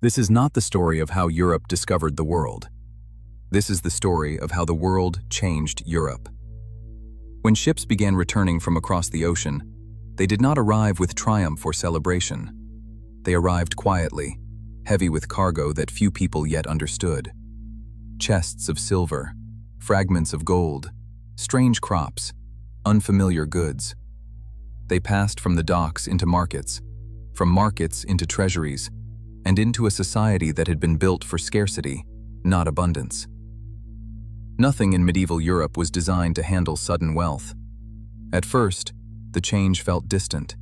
This is not the story of how Europe discovered the world. This is the story of how the world changed Europe. When ships began returning from across the ocean, they did not arrive with triumph or celebration. They arrived quietly, heavy with cargo that few people yet understood. Chests of silver, fragments of gold, strange crops, unfamiliar goods. They passed from the docks into markets, from markets into treasuries, and into a society that had been built for scarcity, not abundance. Nothing in medieval Europe was designed to handle sudden wealth. At first, the change felt distant.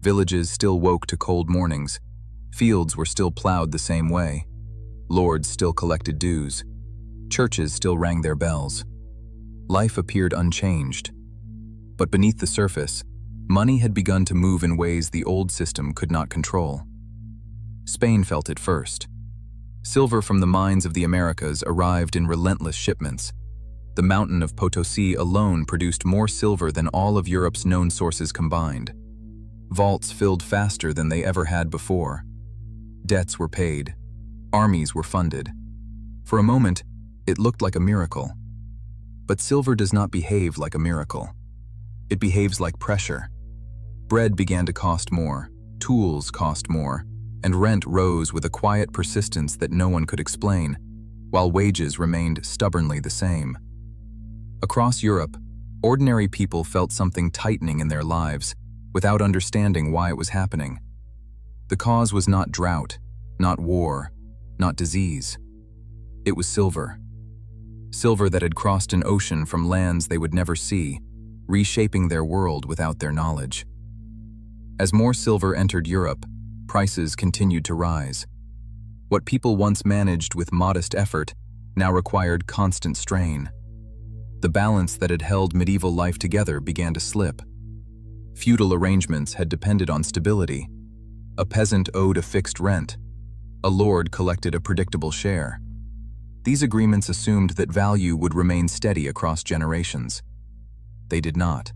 Villages still woke to cold mornings, fields were still plowed the same way, lords still collected dues, churches still rang their bells. Life appeared unchanged. But beneath the surface, money had begun to move in ways the old system could not control. Spain felt it first. Silver from the mines of the Americas arrived in relentless shipments. The mountain of Potosi alone produced more silver than all of Europe's known sources combined. Vaults filled faster than they ever had before. Debts were paid. Armies were funded. For a moment, it looked like a miracle. But silver does not behave like a miracle. It behaves like pressure. Bread began to cost more, tools cost more, and rent rose with a quiet persistence that no one could explain, while wages remained stubbornly the same. Across Europe, ordinary people felt something tightening in their lives, without understanding why it was happening. The cause was not drought, not war, not disease. It was silver. Silver that had crossed an ocean from lands they would never see, reshaping their world without their knowledge. As more silver entered Europe, prices continued to rise. What people once managed with modest effort now required constant strain. The balance that had held medieval life together began to slip. Feudal arrangements had depended on stability. A peasant owed a fixed rent. A lord collected a predictable share. These agreements assumed that value would remain steady across generations. They did not.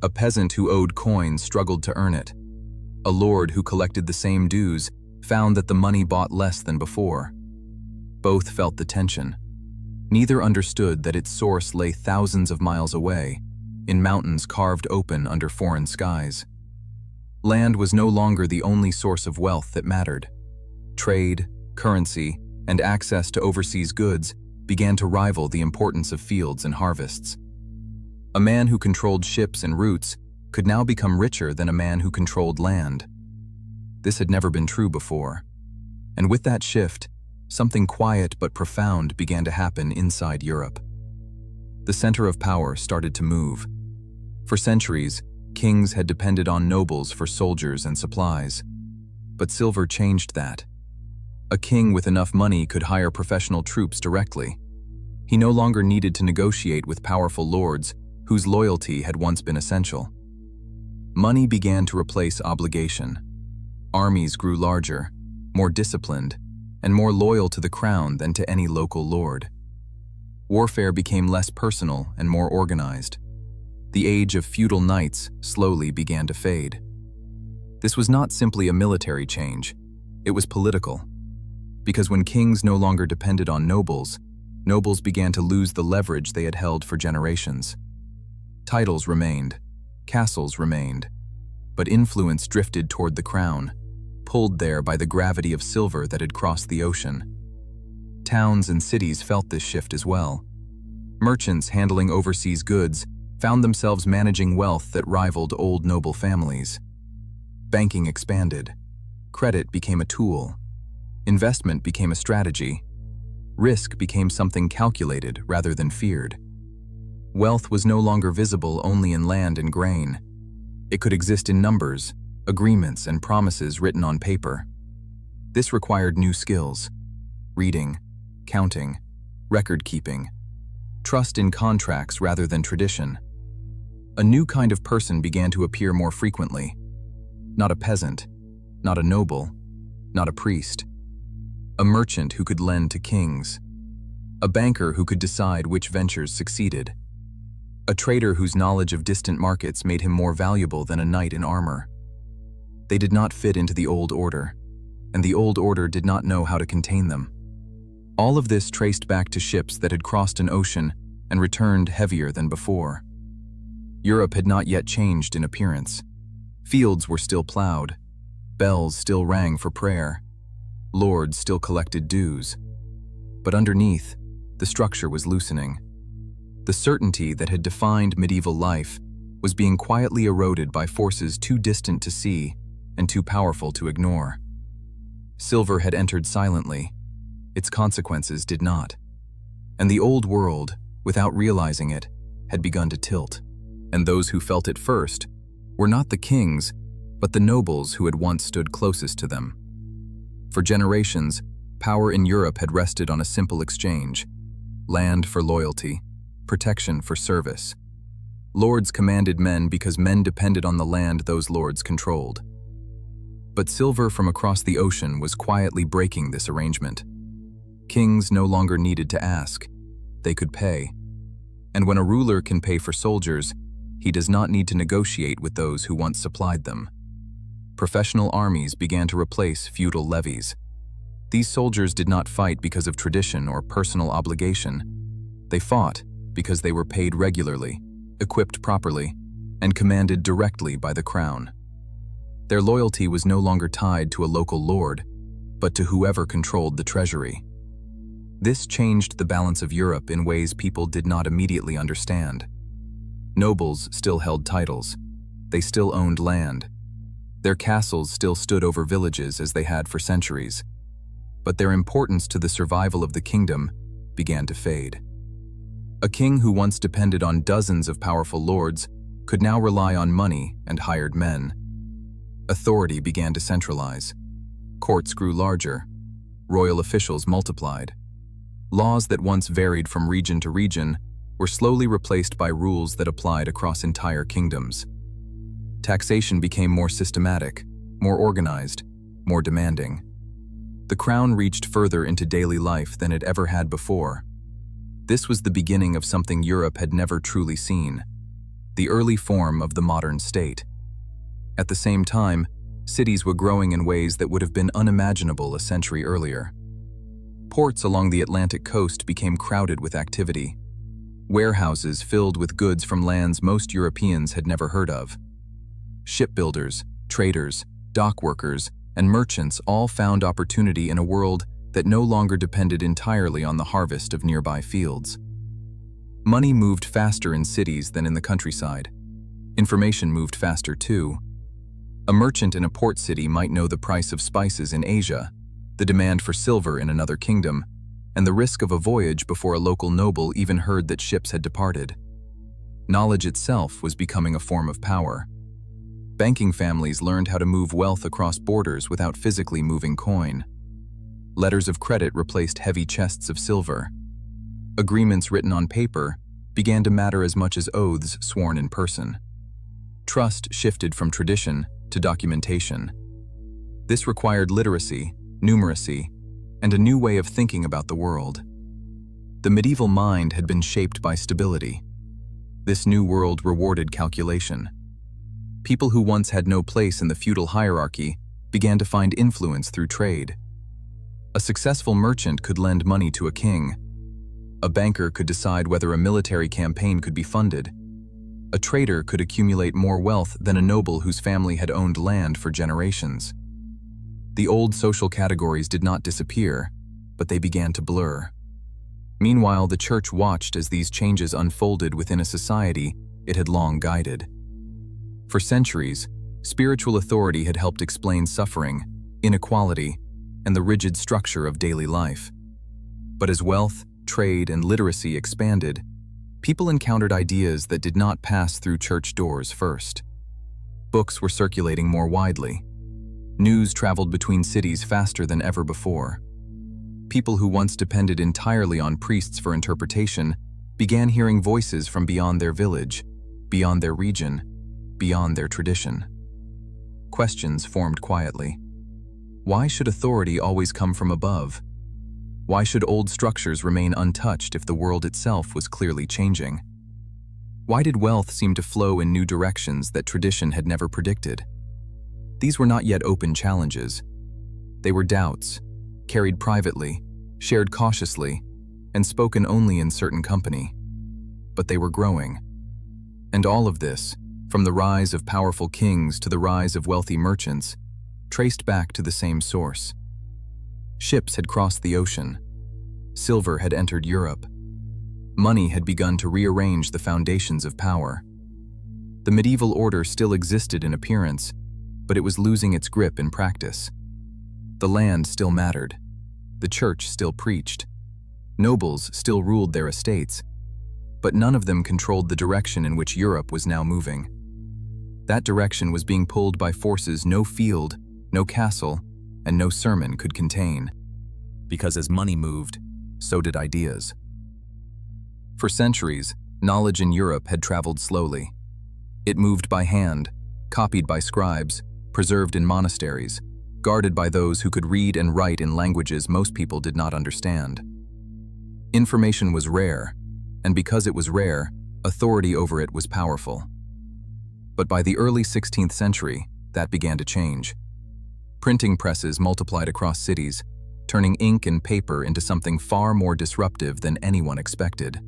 A peasant who owed coin struggled to earn it. A lord who collected the same dues found that the money bought less than before. Both felt the tension. Neither understood that its source lay thousands of miles away, in mountains carved open under foreign skies. Land was no longer the only source of wealth that mattered. Trade, currency, and access to overseas goods began to rival the importance of fields and harvests. A man who controlled ships and routes could now become richer than a man who controlled land. This had never been true before. And with that shift, something quiet but profound began to happen inside Europe. The center of power started to move. For centuries, kings had depended on nobles for soldiers and supplies. But silver changed that. A king with enough money could hire professional troops directly. He no longer needed to negotiate with powerful lords whose loyalty had once been essential. Money began to replace obligation. Armies grew larger, more disciplined, and more loyal to the crown than to any local lord. Warfare became less personal and more organized. The age of feudal knights slowly began to fade. This was not simply a military change, it was political. Because when kings no longer depended on nobles, nobles began to lose the leverage they had held for generations. Titles remained, castles remained, but influence drifted toward the crown, pulled there by the gravity of silver that had crossed the ocean. Towns and cities felt this shift as well. Merchants handling overseas goods found themselves managing wealth that rivaled old noble families. Banking expanded. Credit became a tool. Investment became a strategy. Risk became something calculated rather than feared. Wealth was no longer visible only in land and grain. It could exist in numbers, agreements, and promises written on paper. This required new skills: reading, counting, record-keeping, trust in contracts rather than tradition. A new kind of person began to appear more frequently. Not a peasant, not a noble, not a priest. A merchant who could lend to kings. A banker who could decide which ventures succeeded. A trader whose knowledge of distant markets made him more valuable than a knight in armor. They did not fit into the old order. and the old order did not know how to contain them. All of this traced back to ships that had crossed an ocean and returned heavier than before. Europe had not yet changed in appearance. Fields were still plowed, bells still rang for prayer, lords still collected dues. But underneath, the structure was loosening. The certainty that had defined medieval life was being quietly eroded by forces too distant to see and too powerful to ignore. Silver had entered silently. Its consequences did not. And the old world, without realizing it, had begun to tilt. And those who felt it first were not the kings, but the nobles who had once stood closest to them. For generations, power in Europe had rested on a simple exchange: land for loyalty, protection for service. Lords commanded men because men depended on the land those lords controlled. But silver from across the ocean was quietly breaking this arrangement. Kings no longer needed to ask. They could pay. And when a ruler can pay for soldiers, he does not need to negotiate with those who once supplied them. Professional armies began to replace feudal levies. These soldiers did not fight because of tradition or personal obligation. They fought because they were paid regularly, equipped properly, and commanded directly by the crown. Their loyalty was no longer tied to a local lord, but to whoever controlled the treasury. This changed the balance of Europe in ways people did not immediately understand. Nobles still held titles. They still owned land. Their castles still stood over villages as they had for centuries. But their importance to the survival of the kingdom began to fade. A king who once depended on dozens of powerful lords could now rely on money and hired men. Authority began to centralize. Courts grew larger. Royal officials multiplied. Laws that once varied from region to region were slowly replaced by rules that applied across entire kingdoms. Taxation became more systematic, more organized, more demanding. The crown reached further into daily life than it ever had before. This was the beginning of something Europe had never truly seen: the early form of the modern state. At the same time, cities were growing in ways that would have been unimaginable a century earlier. Ports along the Atlantic coast became crowded with activity. Warehouses filled with goods from lands most Europeans had never heard of. Shipbuilders, traders, dock workers, and merchants all found opportunity in a world that no longer depended entirely on the harvest of nearby fields. Money moved faster in cities than in the countryside. Information moved faster too. A merchant in a port city might know the price of spices in Asia, the demand for silver in another kingdom, and the risk of a voyage before a local noble even heard that ships had departed. Knowledge itself was becoming a form of power. Banking families learned how to move wealth across borders without physically moving coin. Letters of credit replaced heavy chests of silver. Agreements written on paper began to matter as much as oaths sworn in person. Trust shifted from tradition to documentation. This required literacy, numeracy, and a new way of thinking about the world. The medieval mind had been shaped by stability. This new world rewarded calculation. People who once had no place in the feudal hierarchy began to find influence through trade. A successful merchant could lend money to a king. A banker could decide whether a military campaign could be funded. A trader could accumulate more wealth than a noble whose family had owned land for generations. The old social categories did not disappear, but they began to blur. Meanwhile, the church watched as these changes unfolded within a society it had long guided. For centuries, spiritual authority had helped explain suffering, inequality, and the rigid structure of daily life. But as wealth, trade, and literacy expanded, people encountered ideas that did not pass through church doors first. Books were circulating more widely. News traveled between cities faster than ever before. People who once depended entirely on priests for interpretation began hearing voices from beyond their village, beyond their region, beyond their tradition. Questions formed quietly. Why should authority always come from above? Why should old structures remain untouched if the world itself was clearly changing? Why did wealth seem to flow in new directions that tradition had never predicted? These were not yet open challenges. They were doubts, carried privately, shared cautiously, and spoken only in certain company. But they were growing. And all of this, from the rise of powerful kings to the rise of wealthy merchants, traced back to the same source. Ships had crossed the ocean. Silver had entered Europe. Money had begun to rearrange the foundations of power. The medieval order still existed in appearance, but it was losing its grip in practice. The land still mattered. The church still preached. Nobles still ruled their estates, but none of them controlled the direction in which Europe was now moving. That direction was being pulled by forces no field, no castle, and no sermon could contain. Because as money moved, so did ideas. For centuries, knowledge in Europe had traveled slowly. It moved by hand, copied by scribes, preserved in monasteries, guarded by those who could read and write in languages most people did not understand. Information was rare, and because it was rare, authority over it was powerful. But by the early 16th century, that began to change. Printing presses multiplied across cities, turning ink and paper into something far more disruptive than anyone expected.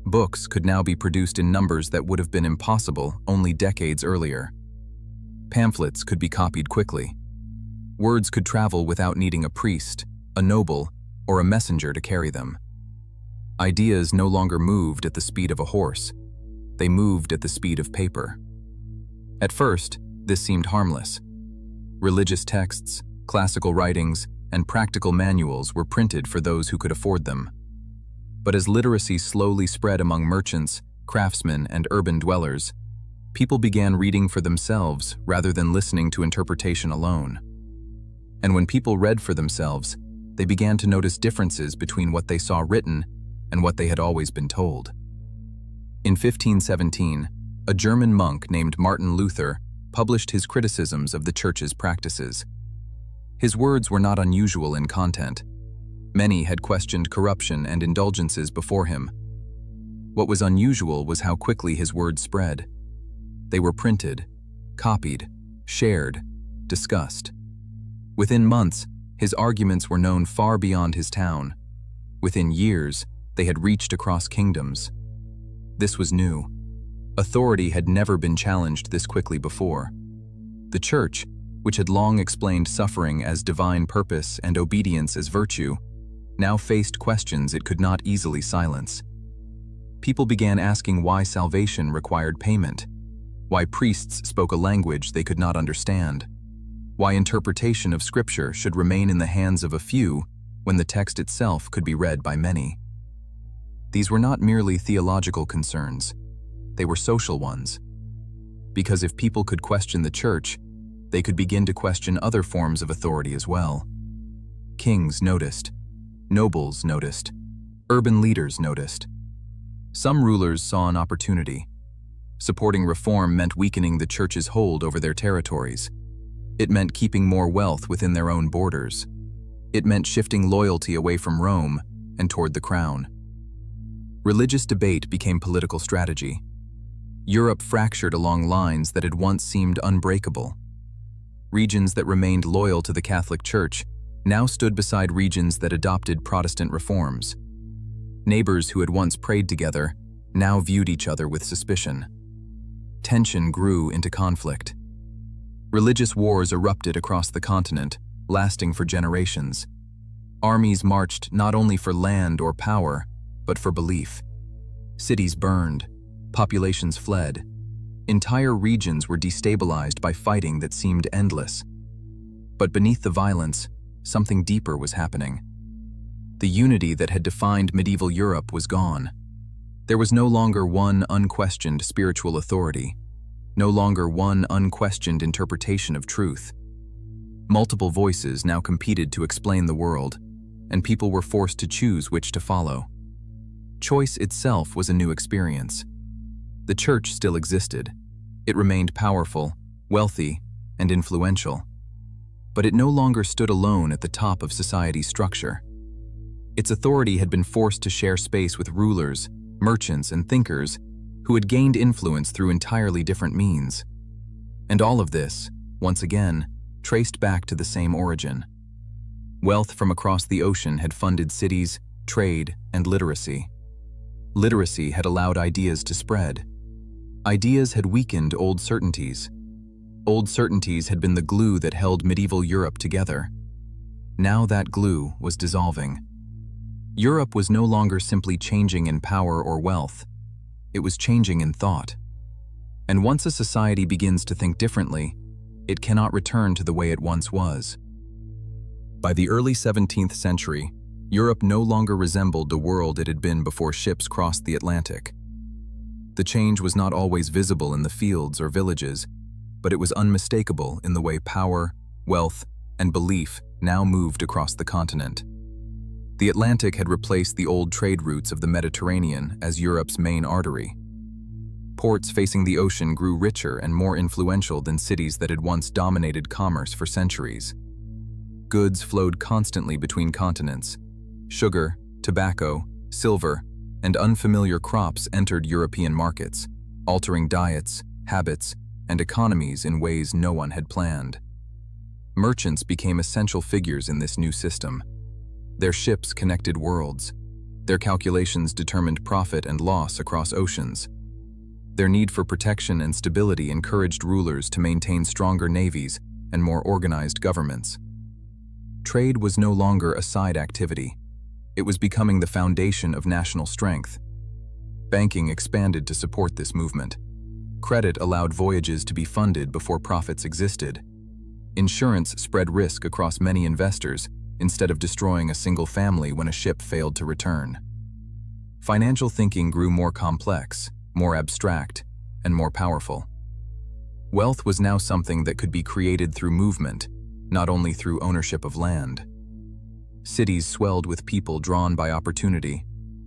Books could now be produced in numbers that would have been impossible only decades earlier. Pamphlets could be copied quickly. Words could travel without needing a priest, a noble, or a messenger to carry them. Ideas no longer moved at the speed of a horse. They moved at the speed of paper. At first, this seemed harmless. Religious texts, classical writings, and practical manuals were printed for those who could afford them. But as literacy slowly spread among merchants, craftsmen, and urban dwellers, people began reading for themselves rather than listening to interpretation alone. And when people read for themselves, they began to notice differences between what they saw written and what they had always been told. In 1517, a German monk named Martin Luther published his criticisms of the Church's practices. His words were not unusual in content. Many had questioned corruption and indulgences before him. What was unusual was how quickly his words spread. They were printed, copied, shared, discussed. Within months, his arguments were known far beyond his town. Within years, they had reached across kingdoms. This was new. Authority had never been challenged this quickly before. The Church, which had long explained suffering as divine purpose and obedience as virtue, now faced questions it could not easily silence. People began asking why salvation required payment, why priests spoke a language they could not understand, why interpretation of Scripture should remain in the hands of a few when the text itself could be read by many. These were not merely theological concerns, they were social ones. Because if people could question the Church, they could begin to question other forms of authority as well. Kings noticed. Nobles noticed. Urban leaders noticed. Some rulers saw an opportunity. Supporting reform meant weakening the Church's hold over their territories. It meant keeping more wealth within their own borders. It meant shifting loyalty away from Rome and toward the crown. Religious debate became political strategy. Europe fractured along lines that had once seemed unbreakable. Regions that remained loyal to the Catholic Church now stood beside regions that adopted Protestant reforms. Neighbors who had once prayed together now viewed each other with suspicion. Tension grew into conflict. Religious wars erupted across the continent, lasting for generations. Armies marched not only for land or power, but for belief. Cities burned, populations fled. Entire regions were destabilized by fighting that seemed endless. But beneath the violence, something deeper was happening. The unity that had defined medieval Europe was gone. There was no longer one unquestioned spiritual authority, no longer one unquestioned interpretation of truth. Multiple voices now competed to explain the world, and people were forced to choose which to follow. Choice itself was a new experience. The Church still existed. It remained powerful, wealthy, and influential. But it no longer stood alone at the top of society's structure. Its authority had been forced to share space with rulers, merchants, and thinkers who had gained influence through entirely different means. And all of this, once again, traced back to the same origin: Wealth from across the ocean had funded cities, trade, and literacy. Literacy had allowed ideas to spread. Ideas had weakened old certainties. Old certainties had been the glue that held medieval Europe together. Now that glue was dissolving. Europe was no longer simply changing in power or wealth. It was changing in thought. And once a society begins to think differently, it cannot return to the way it once was. By the early 17th century, Europe no longer resembled the world it had been before ships crossed the Atlantic. The change was not always visible in the fields or villages, but it was unmistakable in the way power, wealth, and belief now moved across the continent. The Atlantic had replaced the old trade routes of the Mediterranean as Europe's main artery. Ports facing the ocean grew richer and more influential than cities that had once dominated commerce for centuries. Goods flowed constantly between continents. Sugar, tobacco, silver, and unfamiliar crops entered European markets, altering diets, habits, and economies in ways no one had planned. Merchants became essential figures in this new system. Their ships connected worlds. Their calculations determined profit and loss across oceans. Their need for protection and stability encouraged rulers to maintain stronger navies and more organized governments. Trade was no longer a side activity. It was becoming the foundation of national strength. Banking expanded to support this movement. Credit allowed voyages to be funded before profits existed. Insurance spread risk across many investors instead of destroying a single family when a ship failed to return. Financial thinking grew more complex, more abstract, and more powerful. Wealth was now something that could be created through movement, not only through ownership of land. Cities swelled with people drawn by opportunity.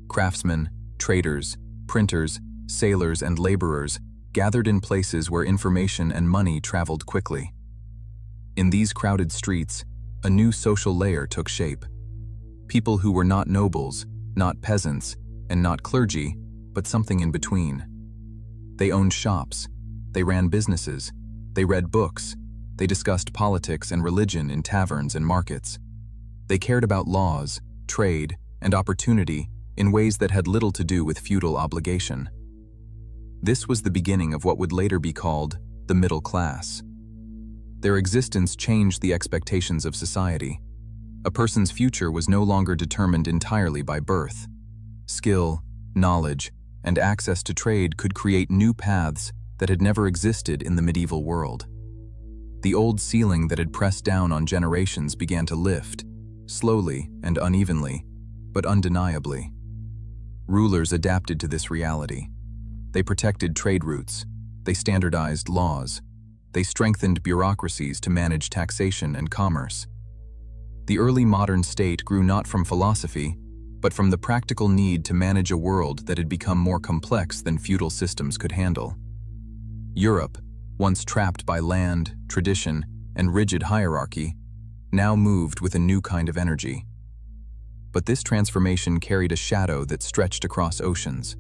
Craftsmen, traders, printers, sailors, and laborers gathered in places where information and money traveled quickly. In these crowded streets, a new social layer took shape. People who were not nobles, not peasants, and not clergy, but something in between. They owned shops, they ran businesses, they read books, they discussed politics and religion in taverns and markets. They cared about laws, trade, and opportunity in ways that had little to do with feudal obligation. This was the beginning of what would later be called the middle class. Their existence changed the expectations of society. A person's future was no longer determined entirely by birth. Skill, knowledge, and access to trade could create new paths that had never existed in the medieval world. The old ceiling that had pressed down on generations began to lift, slowly and unevenly, but undeniably. Rulers adapted to this reality. They protected trade routes, they standardized laws, they strengthened bureaucracies to manage taxation and commerce. The early modern state grew not from philosophy, but from the practical need to manage a world that had become more complex than feudal systems could handle. Europe, once trapped by land, tradition, and rigid hierarchy, now moved with a new kind of energy. But this transformation carried a shadow that stretched across oceans.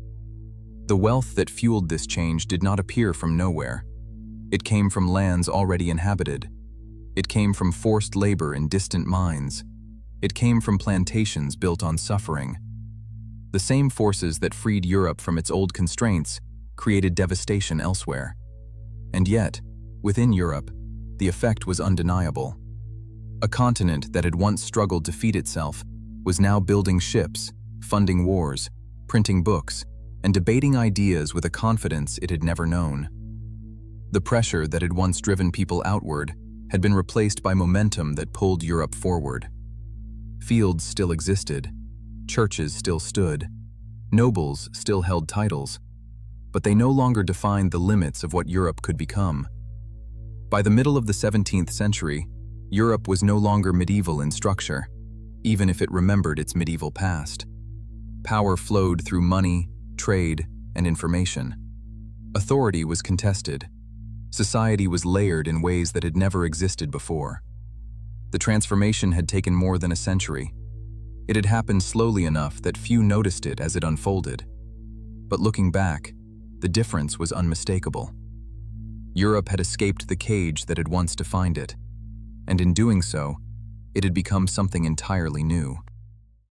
The wealth that fueled this change did not appear from nowhere. It came from lands already inhabited. It came from forced labor in distant mines. It came from plantations built on suffering. The same forces that freed Europe from its old constraints created devastation elsewhere. And yet, within Europe, the effect was undeniable. A continent that had once struggled to feed itself was now building ships, funding wars, printing books, and debating ideas with a confidence it had never known. The pressure that had once driven people outward had been replaced by momentum that pulled Europe forward. Fields still existed, churches still stood, nobles still held titles, but they no longer defined the limits of what Europe could become. By the middle of the 17th century, Europe was no longer medieval in structure, even if it remembered its medieval past. Power flowed through money, trade, and information. Authority was contested. Society was layered in ways that had never existed before. The transformation had taken more than a century. It had happened slowly enough that few noticed it as it unfolded. But looking back, the difference was unmistakable. Europe had escaped the cage that had once defined it, and in doing so, It had become something entirely new.